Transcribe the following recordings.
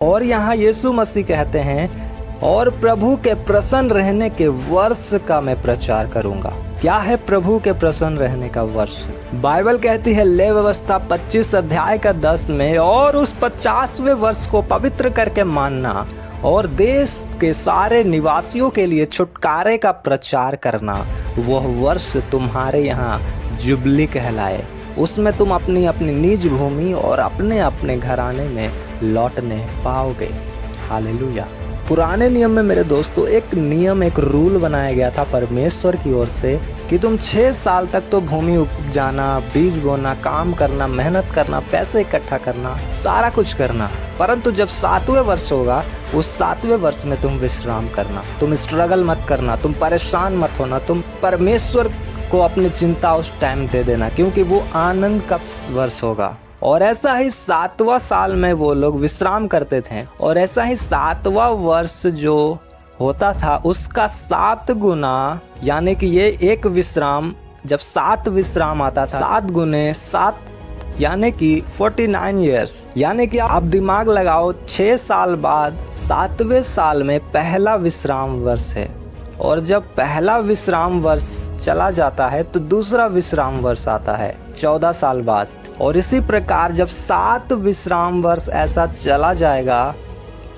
और यहाँ यीशु मसीह कहते हैं, और प्रभु के प्रसन्न रहने के वर्ष का मैं प्रचार करूंगा। क्या है प्रभु के प्रसन्न रहने का वर्ष? बाइबल कहती है ले व्यवस्था 25 अध्याय का 10 में, और उस 50वें वर्ष को पवित्र करके मानना और देश के सारे निवासियों के लिए छुटकारे का प्रचार करना। वह वर्ष तुम्हारे यहाँ जुबली कहलाए। उसमें तुम अपनी अपनी निज भूमि और अपने अपने घराने में लौटने पाओगे। हालेलुया। पुराने नियम में मेरे दोस्तों एक नियम, एक रूल बनाया गया था परमेश्वर की ओर से कि तुम 6 साल तक तो भूमि उपजाना, बीज बोना, काम करना, मेहनत करना, पैसे इकट्ठा करना, सारा कुछ करना। परंतु जब 7वें वर्ष होगा, उस 7वें वर्ष में तुम विश्राम करना। तुम स्ट्रगल मत करना, तुम परेशान मत होना, तुम परमेश्वर को अपनी चिंता उस टाइम दे देना, क्योंकि वो आनंद का वर्ष होगा। और ऐसा ही 7वां साल में वो लोग विश्राम करते थे, और ऐसा ही 7वां वर्ष जो होता था उसका 7 गुना, यानी कि ये एक विश्राम, जब 7 विश्राम आता था, 7 गुने 7 यानी कि 49 ईयर्स। यानी कि आप दिमाग लगाओ, 6 साल बाद 7वें साल में पहला विश्राम वर्ष है, और जब पहला विश्राम वर्ष चला जाता है तो दूसरा विश्राम वर्ष आता है 14 साल बाद। और इसी प्रकार जब 7 विश्राम वर्ष ऐसा चला जाएगा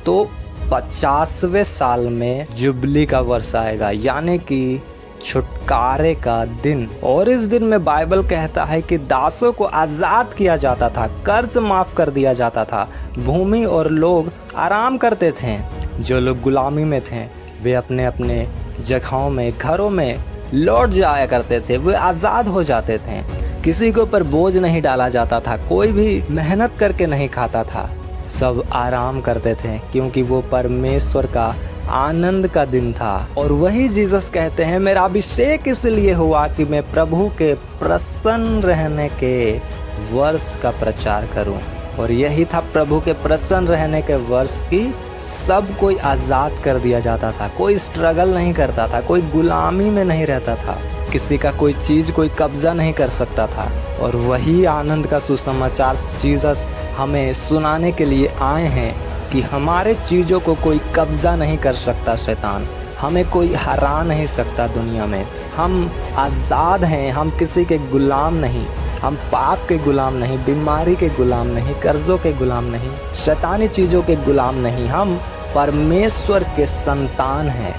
तो 50वें साल में जुबली का वर्ष आएगा, यानी कि छुटकारे का दिन। और इस दिन में बाइबल कहता है कि दासों को आज़ाद किया जाता था, कर्ज माफ़ कर दिया जाता था, भूमि और लोग आराम करते थे। जो लोग गुलामी में थे वे अपने अपने जगहों में, घरों में लौट जाया करते थे, वे आज़ाद हो जाते थे। किसी के ऊपर बोझ नहीं डाला जाता था, कोई भी मेहनत करके नहीं खाता था, सब आराम करते थे, क्योंकि वो परमेश्वर का आनंद का दिन था। और वही जीसस कहते हैं, मेरा अभिषेक इसलिए हुआ कि मैं प्रभु के प्रसन्न रहने के वर्ष का प्रचार करूं। और यही था प्रभु के प्रसन्न रहने के वर्ष की सब कोई आज़ाद कर दिया जाता था, कोई स्ट्रगल नहीं करता था, कोई गुलामी में नहीं रहता था, किसी का कोई चीज़ कोई कब्जा नहीं कर सकता था। और वही आनंद का सुसमाचार जीसस हमें सुनाने के लिए आए हैं कि हमारे चीज़ों को कोई कब्जा नहीं कर सकता शैतान, हमें कोई हरा नहीं सकता दुनिया में। हम आज़ाद हैं, हम किसी के गुलाम नहीं, हम पाप के गुलाम नहीं, बीमारी के गुलाम नहीं, कर्जों के गुलाम नहीं, शैतानी चीज़ों के गुलाम नहीं, हम परमेश्वर के संतान हैं।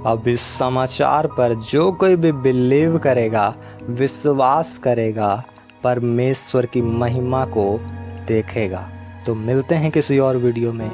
अब इस समाचार पर जो कोई भी बिलीव करेगा, विश्वास करेगा, परमेश्वर की महिमा को देखेगा। तो मिलते हैं किसी और वीडियो में।